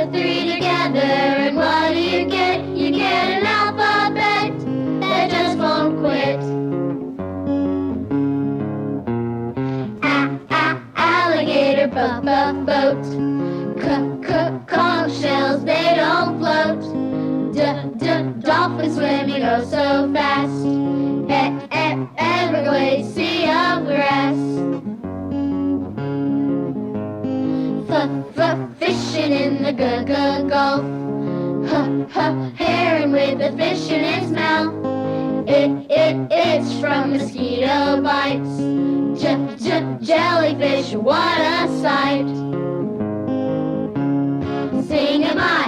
the three together, and what do you get? You get an alphabet that just won't quit. Alligator, boat. Conch shells, they don't float. Dolphin swimming oh so fast. Everglades, sea of grass. Fishing in the Gulf. Heron with a fish in its mouth. It's from mosquito bites. Jellyfish, what a sight. Singing my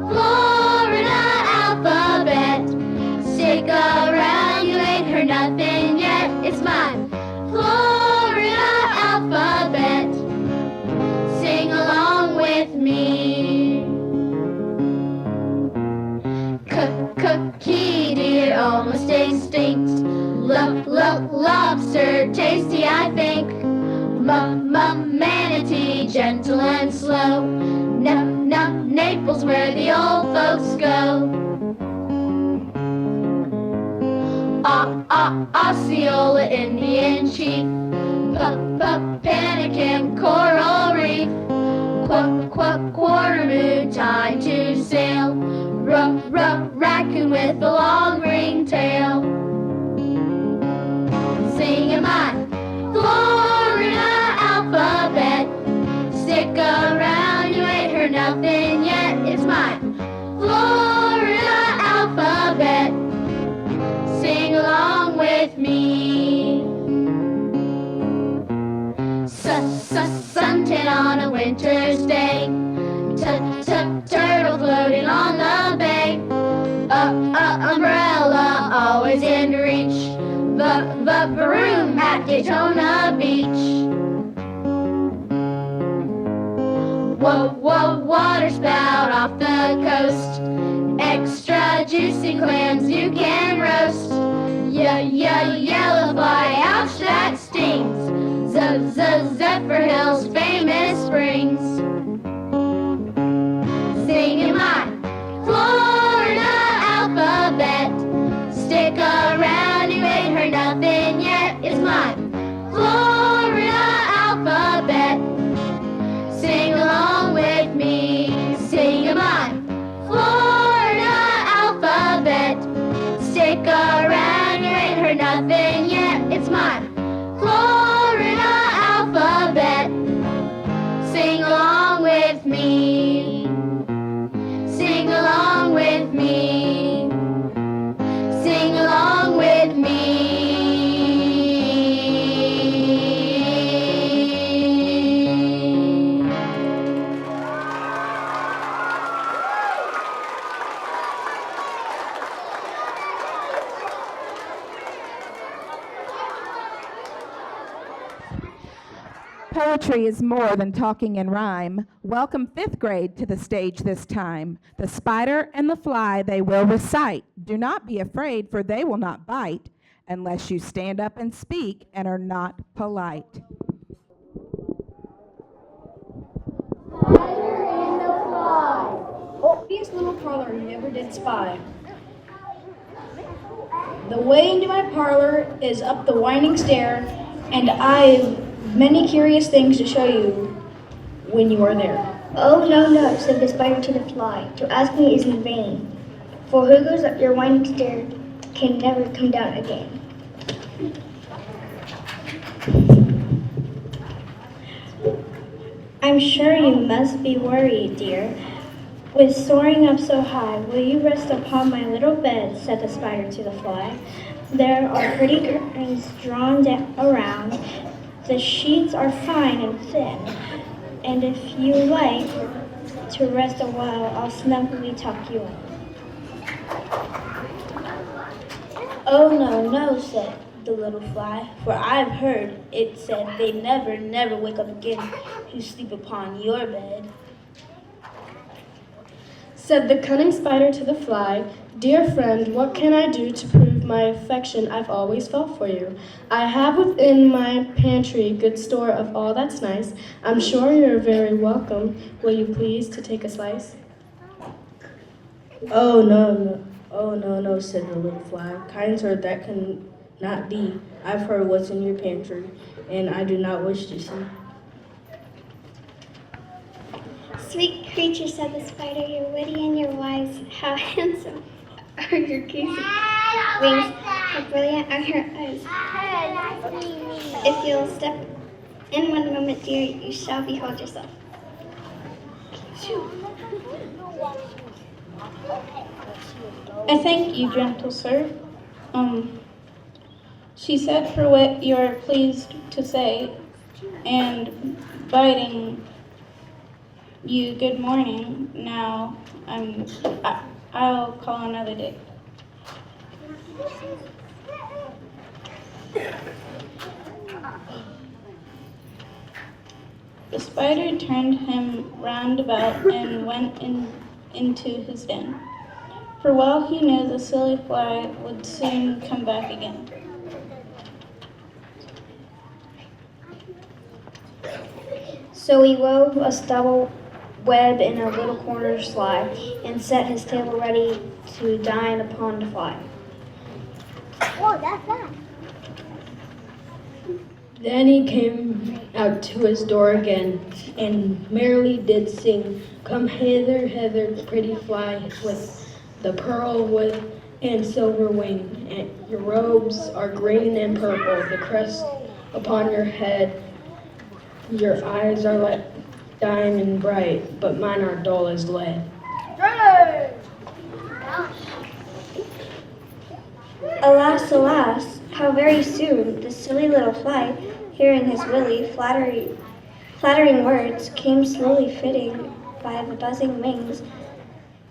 Florida alphabet. Stick around, you ain't heard nothing yet. It's my Florida alphabet. Sing along with me. Key deer, almost extinct. Lobster, tasty I think. Manatee, gentle and slow. Naples, where the old folks go. Osceola, Indian chief. Panakin, coral reef. Quarter moon, time to sail. Raccoon with a long ringtail. Singing my Florida alphabet. Stick around, you ain't heard nothing yet. It's my Florida alphabet. Sing along with me. Suntan on a winter's day. Turtle floating on the bay. Umbrella always in reach. The room at Daytona Beach. Water spout off the coast. Extra juicy clams you can roast. Yellow fly, ouch, that stings. Zephyr Hills, famous springs. Singing my Florida alphabet. Stick around, you ain't heard nothing yet. It's my Florida alphabet. Sing along with me. Sing my Florida alphabet. Stick around, you ain't heard nothing yet. It's my Florida alphabet. Sing along with me. Sing along with me. Sing along with me. Poetry is more than talking in rhyme. Welcome 5th grade to the stage this time. The spider and the fly they will recite. Do not be afraid, for they will not bite unless you stand up and speak and are not polite. Spider and the fly. Opie's little parlor never did spy. The way into my parlor is up the winding stair, and I've many curious things to show you when you are there. Oh, no, said the spider to the fly. To ask me is in vain, for who goes up your winding stair can never come down again. I'm sure you must be worried, dear, with soaring up so high. Will you rest upon my little bed, said the spider to the fly. There are pretty curtains drawn around. The sheets are fine and thin, and if you like to rest a while, I'll snugly tuck you in. Oh, no, said the little fly, for I've heard it said they never wake up again who sleep upon your bed. Said the cunning spider to the fly, "Dear friend, what can I do to prove my affection I've always felt for you. I have within my pantry good store of all that's nice. I'm sure you're very welcome. Will you please to take a slice? Oh, no, no. Oh, no, no, said the little fly. Kind sir, that can not be. I've heard what's in your pantry, and I do not wish to see. Sweet creature, said the spider, you're witty and you're wise. How handsome are your goosey wings, how brilliant are your eyes. If you'll step in one moment, dear, you shall behold yourself. I thank you, gentle sir. She said for what you are pleased to say, and bidding you good morning. Now I'll call another day. The spider turned him round about and went into his den. For well he knew the silly fly would soon come back again. So he wove a stubble web in a little corner sly, and set his table ready to dine upon the fly. Then he came out to his door again, and merrily did sing, Come hither, hither, pretty fly, with the pearl with and silver wing. And your robes are green and purple, the crest upon your head. Your eyes are like diamond bright, but mine are dull as lead. Alas, alas, how very soon the silly little fly, hearing his willy flattering words, came slowly flitting by the buzzing wings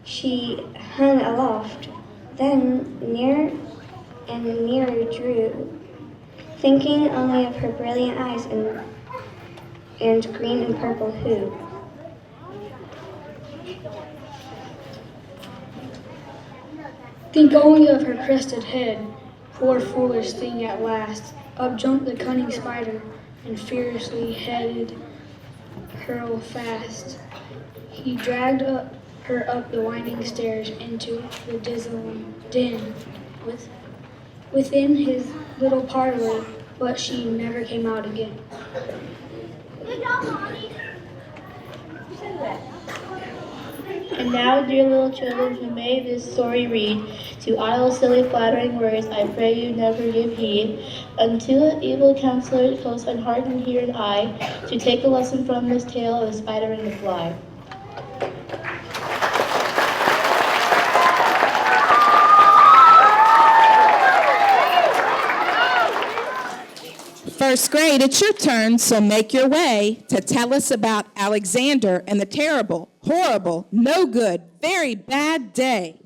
she hung aloft, then near and nearer drew, thinking only of her brilliant eyes and green and purple hue. Think only of her crested head. Poor foolish thing at last. Up jumped the cunning spider, and fiercely headed her fast. He dragged her up the winding stairs into the dismal den within his little parlor, but she never came out again. And now, dear little children who may this story read, to idle, silly, flattering words, I pray you never give heed. Unto evil counselors, close unhardened ear and eye, to take a lesson from this tale of the spider and the fly. First grade, it's your turn, so make your way to tell us about Alexander and the terrible, horrible, no good, very bad day.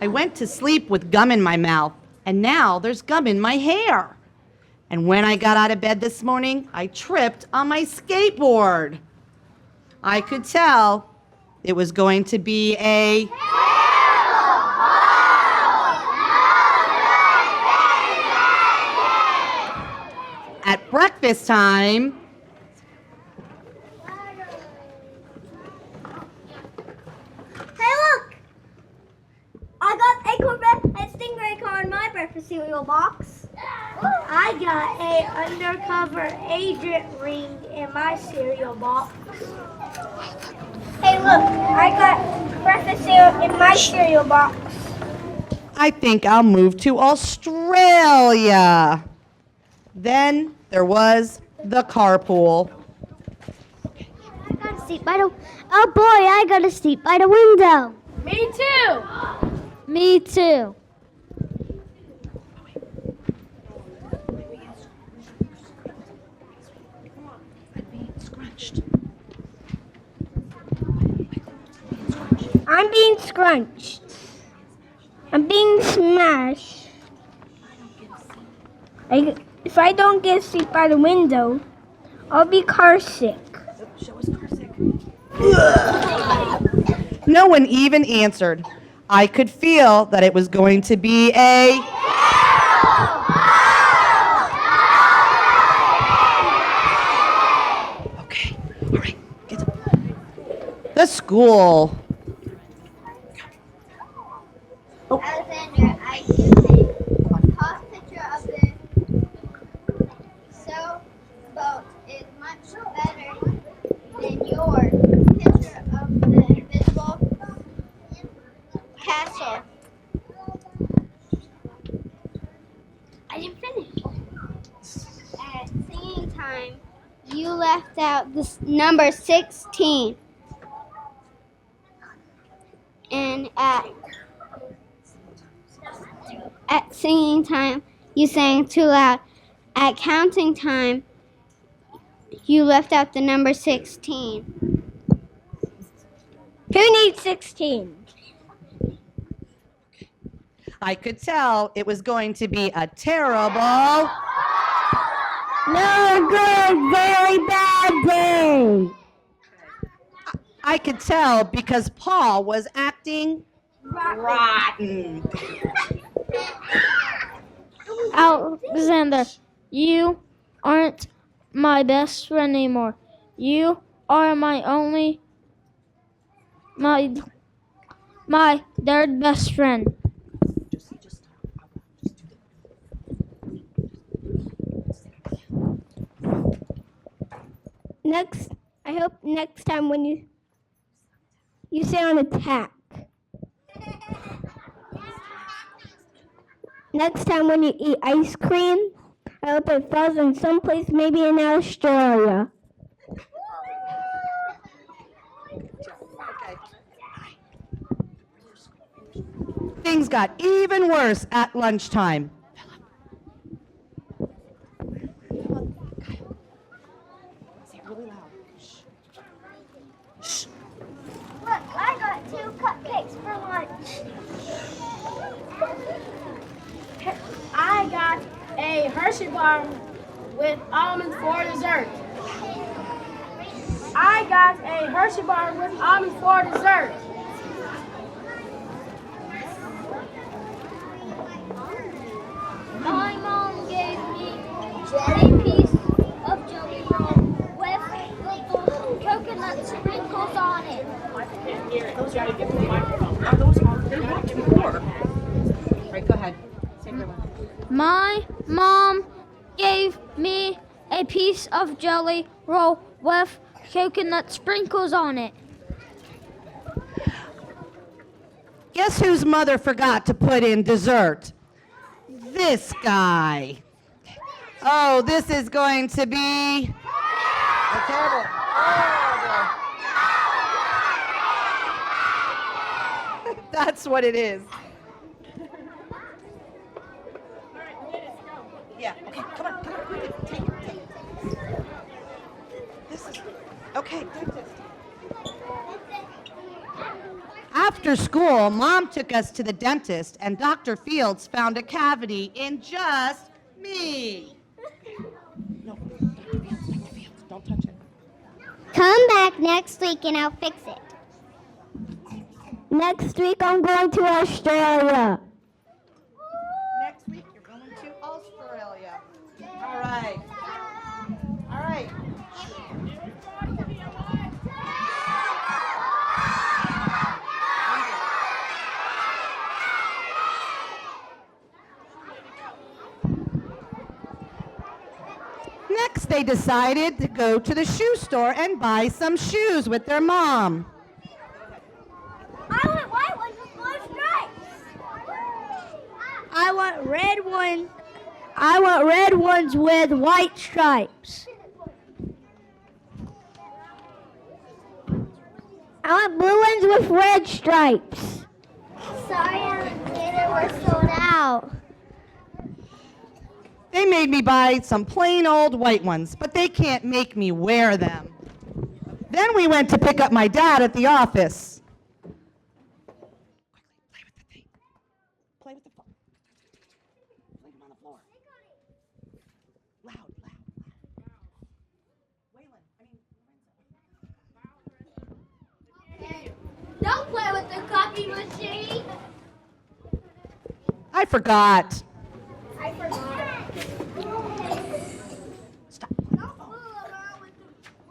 I went to sleep with gum in my mouth, and now there's gum in my hair. And when I got out of bed this morning, I tripped on my skateboard. I could tell it was going to be a at breakfast time. Hey, look! I got a Corvette and Stingray car in my breakfast cereal box. I got a undercover agent ring in my cereal box. Hey, look! I got breakfast cereal in my cereal box. I think I'll move to Australia. Then there was the carpool. I got a seat by the... Oh boy, I got a seat by the window. Me too! Me too. I'm being scrunched. I'm being smashed. If I don't get a seat by the window, I'll be car sick. No one even answered. I could feel that it was going to be a... Okay, all right, get to the school. Alexander, I do think Paul's picture of the sailboat is much better than your picture of the invisible castle. I didn't finish. At singing time, you left out this number 16. And at singing time, you sang too loud. At counting time, you left out the number 16. Who needs 16? I could tell it was going to be a terrible... No good, very bad day. I could tell because Paul was acting rotten. Alexander, you aren't my best friend anymore. You are my third best friend. I hope next time when you say on attack. Next time when you eat ice cream, I hope it falls in someplace, maybe in Australia. Things got even worse at lunchtime. Look, I got 2 cupcakes for lunch. I got a Hershey bar with almonds for dessert. I got a Hershey bar with almonds for dessert. My mom gave me a piece of jelly roll with little coconut sprinkles on it. Right, go ahead. My mom gave me a piece of jelly roll with coconut sprinkles on it. Guess whose mother forgot to put in dessert? This guy. Oh, this is going to be a terrible. That's what it is. Yeah, okay, come on, quickly, take it. This is, okay, dentist. After school, Mom took us to the dentist, and Dr. Fields found a cavity in just me. No, Dr. Fields, don't touch it. Come back next week and I'll fix it. Next week I'm going to Australia. Next week, you're going to Australia. All right. All right. Next, they decided to go to the shoe store and buy some shoes with their mom. I want white ones with blue stripes. I want red ones. I want red ones with white stripes. I want blue ones with red stripes. Sorry, Alexander, we're sold out. They made me buy some plain old white ones, but they can't make me wear them. Then we went to pick up my dad at the office. Quickly, play with the thing. Play with the phone. Play them on the floor. Loud. Waylon, Lorenzo. coffee machine? I forgot. I forgot. Stop. Don't fool around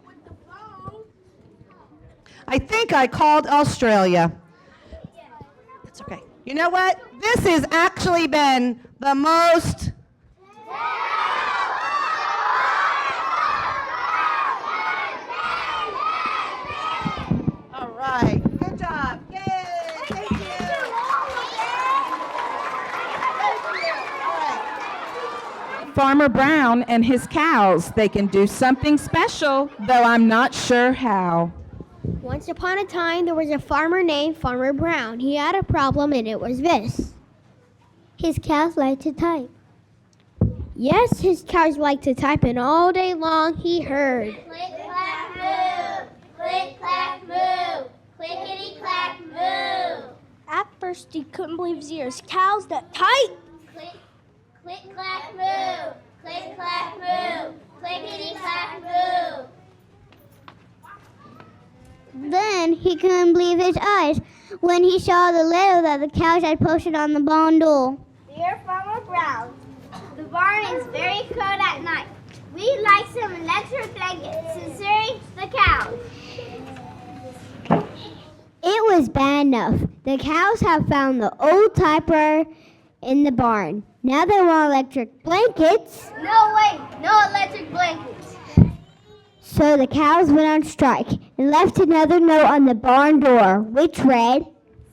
with the phone. I think I called Australia. That's okay. You know what? This has actually been the most. All right. Good job. Yay. Thank you. All right. Farmer Brown and his cows, they can do something special, though I'm not sure how. Once upon a time, there was a farmer named Farmer Brown. He had a problem, and it was this. His cows liked to type. Yes, his cows liked to type, and all day long he heard. Click, clack, move. Click, clack, move. Clickety, clack, move. At first, he couldn't believe his ears. Cows that type! Click, click, clack, move. Click, clack, move. Clickety, clack, move. Then he couldn't believe his eyes when he saw the letter that the cows had posted on the bundle. Dear Farmer Brown, the barn is very cold at night. We'd like some electric blankets. Sincerely, the cows. It was bad enough. The cows have found the old typewriter in the barn. Now they want electric blankets. No way, no electric blankets. So the cows went on strike and left another note on the barn door, which read,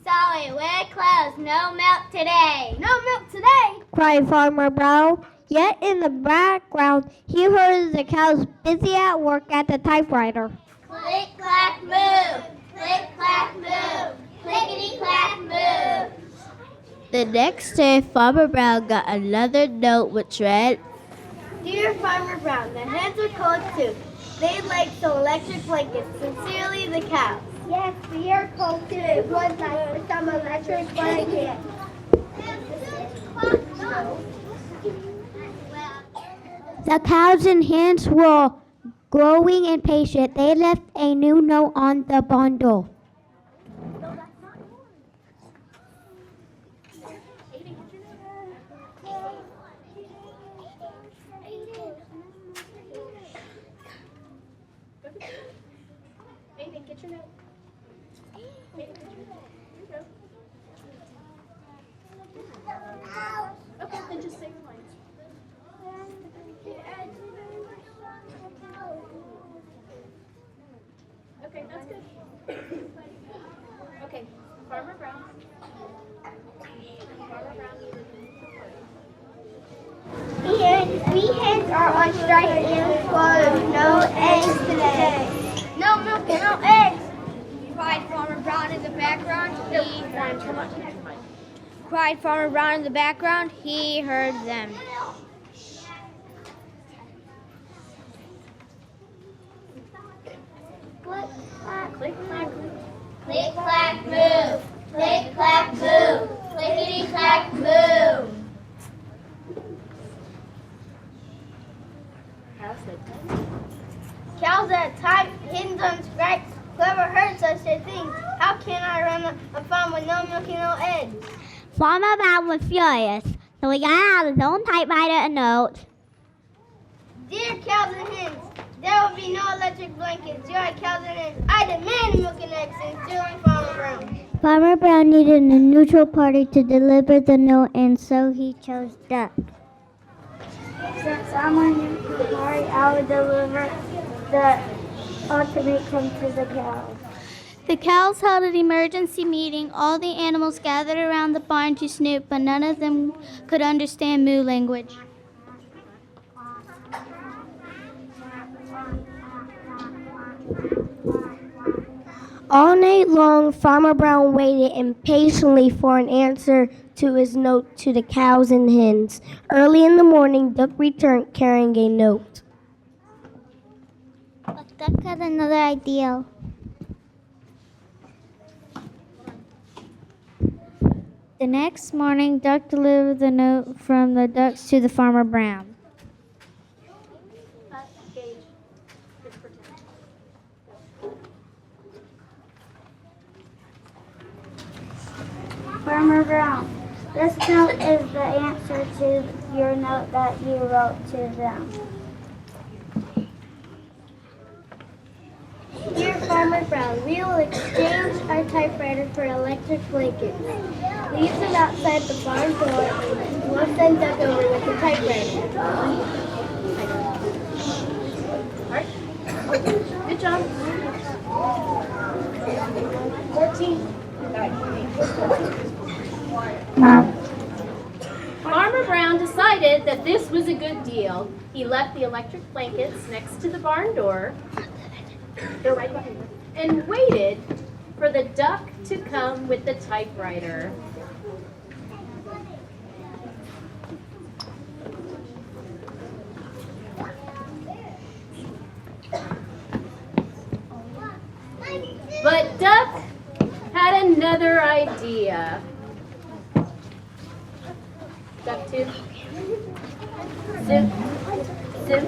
Sorry, we're closed. No milk today. No milk today? cried Farmer Brown. Yet in the background, he heard the cows busy at work at the typewriter. Click, clack, move. Click, clack, move. Clickety, clack, move. The next day, Farmer Brown got another note which read, Dear Farmer Brown, the hens are cold too. They'd like some electric blankets. Sincerely, the cows. Yes, we are cold too. It was nice for some electric blankets. The cows and hens were growing impatient. They left a new note on the bundle. Okay, that's good. Okay, Farmer Brown. We hens are on strike and closed. No eggs today. No milk and no eggs. Cried Farmer Brown in the background. Cried Farmer Brown in the background. He heard them. Click, clack, click, clack, click, clack, move. Click, clack, move. Clickety, clack, move. Cows that type, hens on strike. Whoever heard such a thing? How can I run a farm with no milk and no eggs? Farmer Brown was furious, so he got out his own typewriter and note. Dear cows and hens, there will be no electric blankets. Dear cows and hens, I demand milk and eggs. Sincerely, Farmer Brown. Farmer Brown needed a neutral party to deliver the note, and so he chose duck. Since I'm a neutral party, I will deliver the ultimatum to the cows. The cows held an emergency meeting. All the animals gathered around the barn to snoop, but none of them could understand moo language. All night long, Farmer Brown waited impatiently for an answer to his note to the cows and hens. Early in the morning, Duck returned carrying a note. But Duck had another idea. The next morning, Duck delivered the note from the ducks to the Farmer Brown. Farmer Brown. This note is the answer to your note that you wrote to them. Dear Farmer Brown, we will exchange our typewriter for electric blankets. Leave them outside the barn door and we'll send Doug over with the typewriter. Good job. 14. Farmer Brown decided that this was a good deal. He left the electric blankets next to the barn door. They're right behind him. And waited for the duck to come with the typewriter. But Duck had another idea. Duck 2. Since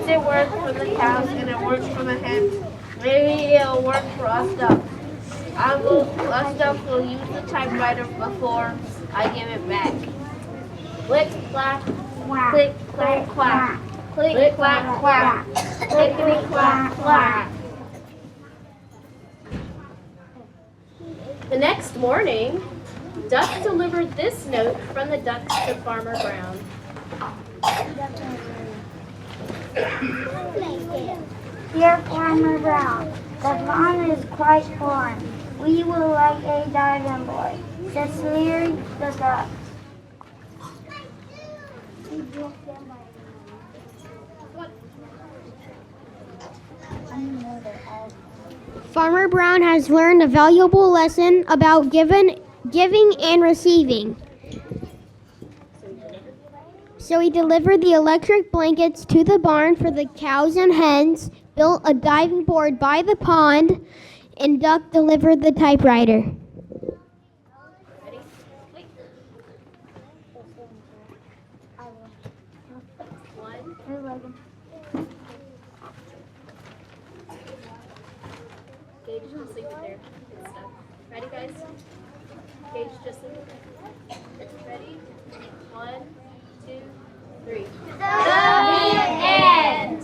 it worked for the cows and it works for the hens, maybe it'll work for us ducks. Us ducks will use the typewriter before I give it back. Click, clack, click, clack, quack. Click, clack, quack. Clickety, clack, quack. The next morning, Duck delivered this note from the ducks to Farmer Brown. Dear Farmer Brown, the pond is quite warm. We will like a diving board. Sincerely, the duck. Farmer Brown has learned a valuable lesson about giving and receiving. So he delivered the electric blankets to the barn for the cows and hens, built a diving board by the pond, and Duck delivered the typewriter. Ready? Wait. 1. Gage just leave it there. Good stuff. Ready, guys? Gage just leave it there. Ready? 1, 2, 3. The end.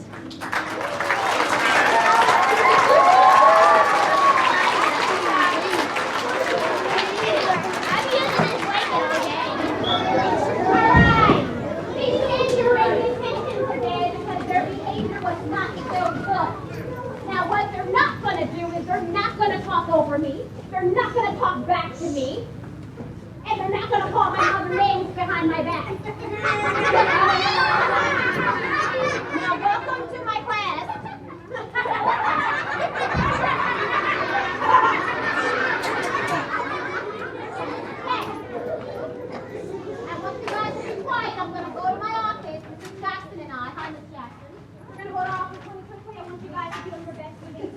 Now, what they're not going to do is they're not going to talk over me. They're not going to talk back to me. And they're not going to call my mother names behind my back. Now, welcome to my class. I want you guys to be quiet. I'm going to go to my office. Mrs. Jackson and I. Hi, Miss Jackson. We're going to go to office really quickly. I want you guys to do your best for me.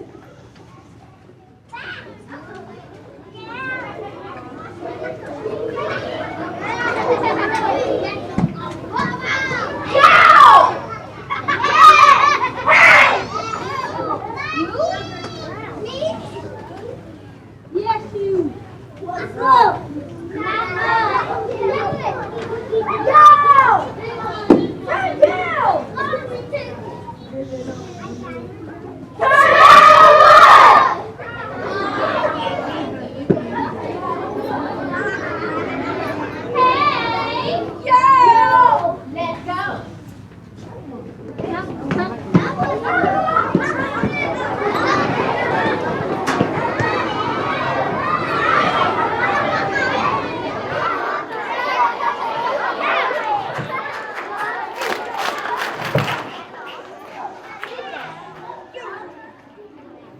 Yes, you. What's up? Let's go.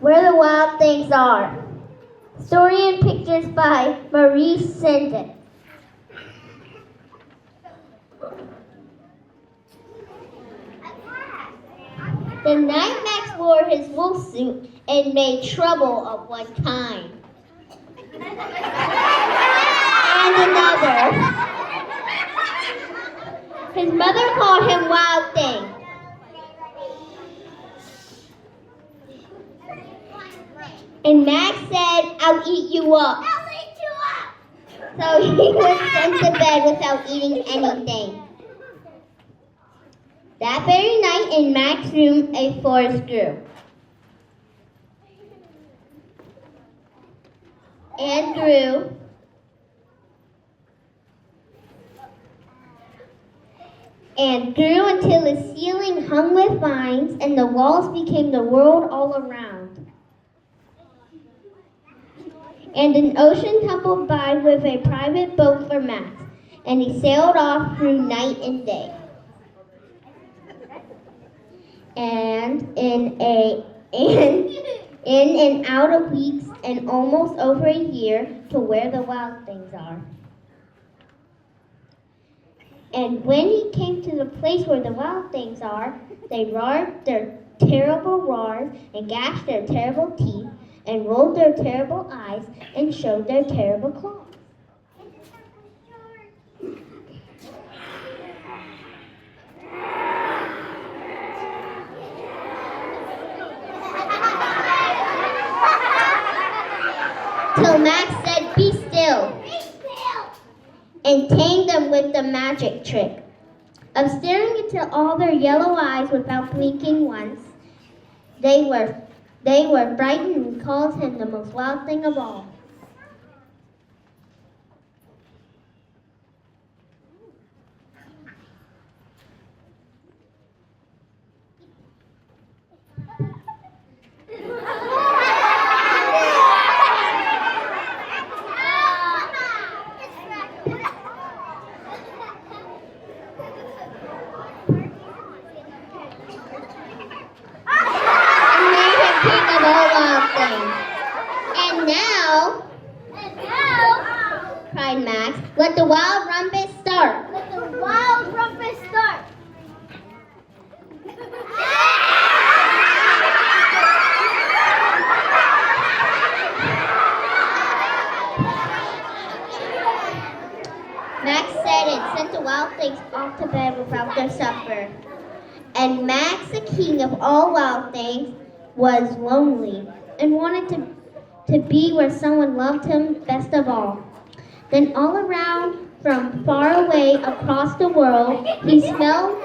Where the Wild Things Are. Story and pictures by Marie Senden. The night Max wore his wolf suit and made trouble of one kind. And another. His mother called him Wild Thing. And Max said, I'll eat you up. I'll eat you up! So he was sent to bed without eating anything. That very night in Max's room, a forest grew. And grew. And grew until the ceiling hung with vines and the walls became the world all around. And an ocean tumbled by with a private boat for Max, and he sailed off through night and day. And in and out of weeks and almost over a year to where the wild things are. And when he came to the place where the wild things are, they roared their terrible roars and gashed their terrible teeth and rolled their terrible eyes and showed their terrible claws. Till Max said, "Be still," and tamed them with the magic trick of staring into all their yellow eyes without blinking once. They were frightened and called him the most wild thing of all. Cried Max. Let the wild rumpus start. Let the wild rumpus start. Max said and sent the wild things off to bed without their supper. And Max, the king of all wild things, was lonely and wanted to be where someone loved him best of all. Then all around, from far away across the world, he smelled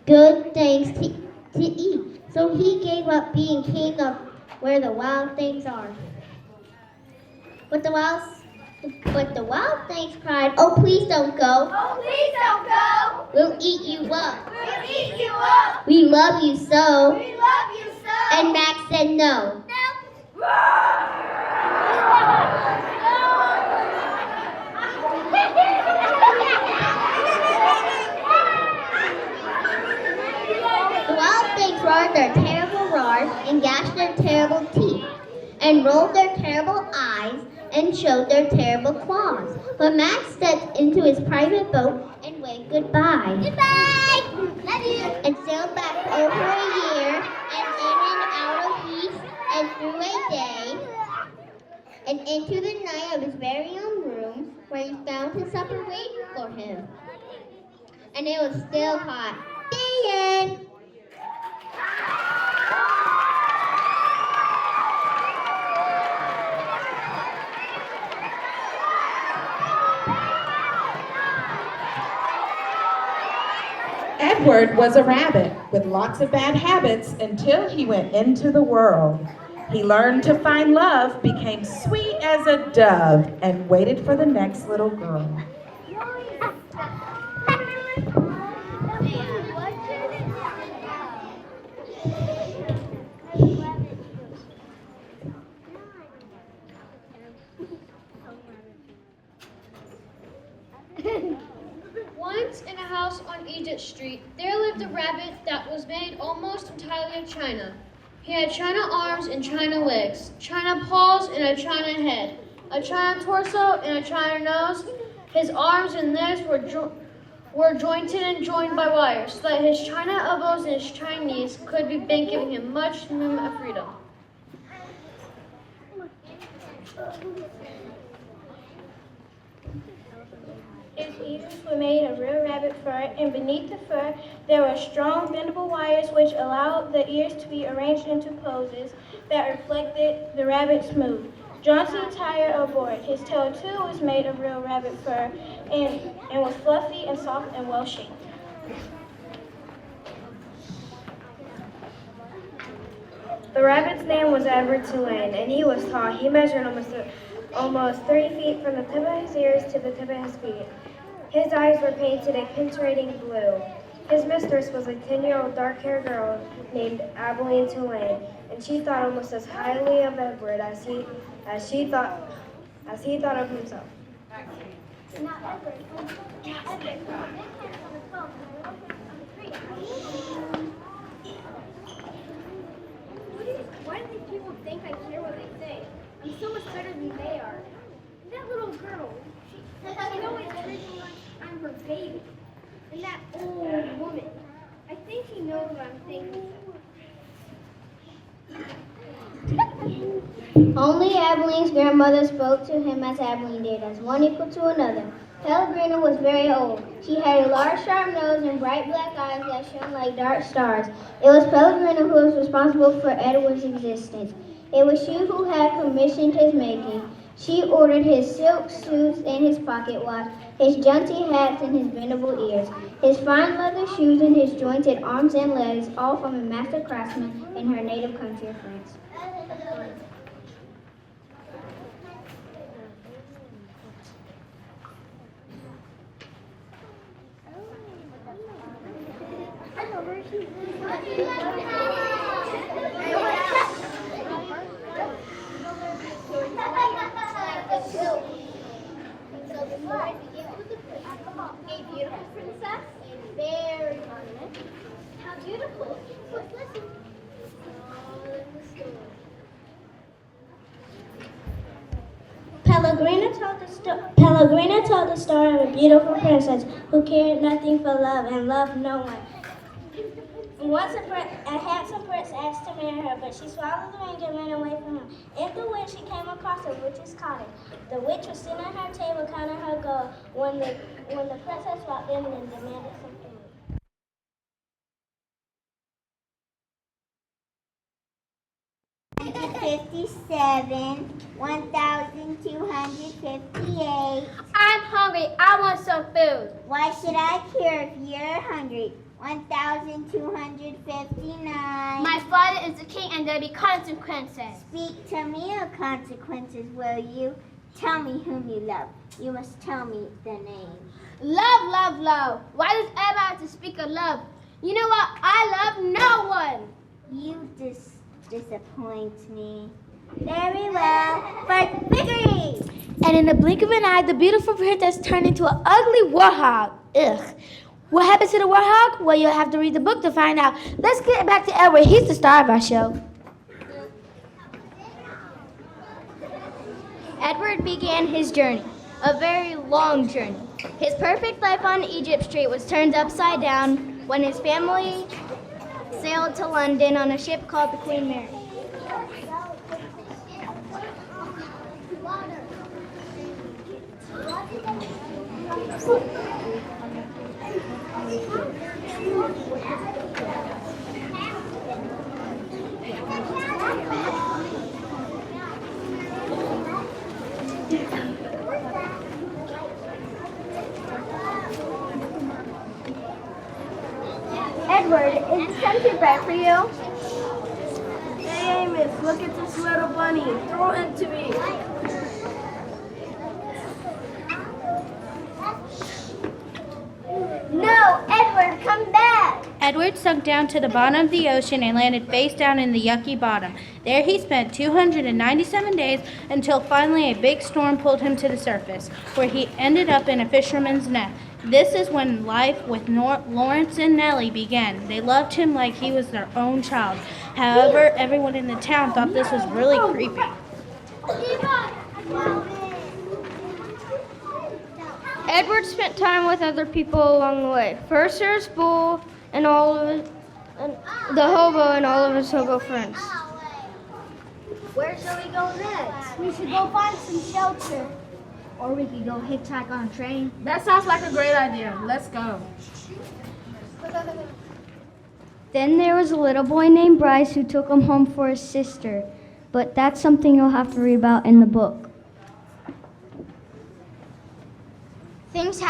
good things to eat. So he gave up being king of where the wild things are. But the wild things cried, "Oh, please don't go. Oh, please don't go. We'll eat you up. We'll eat you up. We love you so. We love you so." And Max said no. The wild things roared their terrible roars and gashed their terrible teeth and rolled their terrible eyes and showed their terrible claws. But Max stepped into his private boat and waved goodbye. Goodbye! Love you! And sailed back over a year and in and out of weeks and through a day and into the night of his very own room where he found his supper waiting for him. And it was still hot. The end! Edward was a rabbit with lots of bad habits until he went into the world. He learned to find love, became sweet as a dove, and waited for the next little girl. Once in a house on Egypt Street, there lived a rabbit that was made almost entirely of china. He had china arms and china legs, china paws and a china head, a china torso and a china nose. His arms and legs were jointed and joined by wires, so that his china elbows and his china knees could be bent, giving him much room of freedom. His ears were made of real rabbit fur, and beneath the fur there were strong bendable wires which allowed the ears to be arranged into poses that reflected the rabbit's mood. Johnson tied a board. His tail, too, was made of real rabbit fur and was fluffy and soft and well-shaped. The rabbit's name was Edward Tulane, and he was tall. He measured almost 3 feet from the tip of his ears to the tip of his feet. His eyes were painted a penetrating blue. His mistress was a 10-year-old dark-haired girl named Abilene Tulane, and she thought almost as highly of Edward as he thought of himself. Why do these people think I hear what they say? I'm so much better than they are. That little girl, she always treats me like I'm her baby. And that old woman, I think he knows what I'm thinking. Only Abeline's grandmother spoke to him as Abeline did, as one equal to another. Pellegrina was very old. She had a large, sharp nose and bright black eyes that shone like dark stars. It was Pellegrina who was responsible for Edward's existence. It was she who had commissioned his making. She ordered his silk suits and his pocket watch, his jaunty hats and his bendable ears, his fine leather shoes and his jointed arms and legs, all from a master craftsman in her native country of France. A beautiful princess and very ornament. How beautiful. Let's listen. All in the story. Pellegrina told the story of a beautiful princess who cared nothing for love and loved no one. Once a handsome prince asked to marry her, but she swallowed the ring and ran away from him. In the wind, she came across a witch's cottage. The witch was sitting at her table counting her gold when the princess walked in and demanded some food. 57, 1,258. I'm hungry. I want some food. Why should I care if you're hungry? 1,259. My father is the king and there'll be consequences. Speak to me of consequences, will you? Tell me whom you love. You must tell me the name. Love, love, love. Why does everybody have to speak of love? You know what? I love no one. You disappoint me. Very well. For victory! And in the blink of an eye, the beautiful princess turned into an ugly warthog. Ugh. What happened to the warthog? Well, you'll have to read the book to find out. Let's get back to Edward. He's the star of our show. Edward began his journey, a very long journey. His perfect life on Egypt Street was turned upside down when his family sailed to London on a ship called the Queen Mary. Edward, is the sun too bright for you? Hey, Amos, look at this little bunny. Throw it to me. No, Edward, come back! Edward sunk down to the bottom of the ocean and landed face down in the yucky bottom. There he spent 297 days until finally a big storm pulled him to the surface, where he ended up in a fisherman's net. This is when life with Lawrence and Nellie began. They loved him like he was their own child. However, everyone in the town thought this was really creepy. Edward spent time with other people along the way. First there's Bull and the hobo and all of his hobo friends. Where shall we go next? We should go find some shelter. Or we could go hitchhike on a train. That sounds like a great idea. Let's go. Then there was a little boy named Bryce who took him home for his sister. but that's something you'll have to read about in the book. Things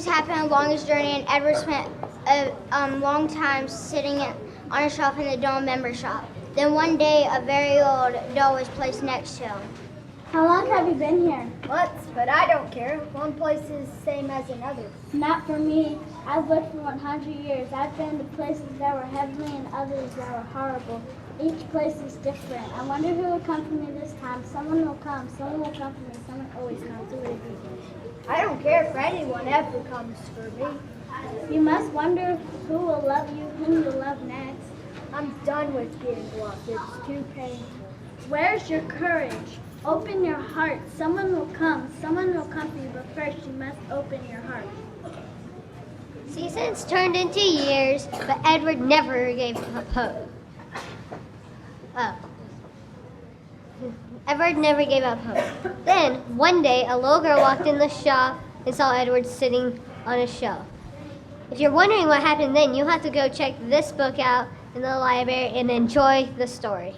happen along his journey, and Edward spent a long time sitting on a shelf in the doll member shop. Then one day, a very old doll was placed next to him. How long have you been here? Once, but I don't care. One place is the same as another. Not for me. I've lived for 100 years. I've been to places that were heavenly and others that were horrible. Each place is different. I wonder who will come for me this time. Someone will come. Someone will come for me. Someone always comes. Who would it be? I don't care if anyone ever comes for me. You must wonder who will love you, whom you'll love next. I'm done with being loved. It's too painful. Where's your courage? Open your heart. Someone will come. Someone will come for you, but first you must open your heart. Seasons turned into years, but Edward never gave up hope. Edward never gave up hope. Then, one day, a little girl walked in the shop and saw Edward sitting on a shelf. If you're wondering what happened then, you'll have to go check this book out in the library and enjoy the story.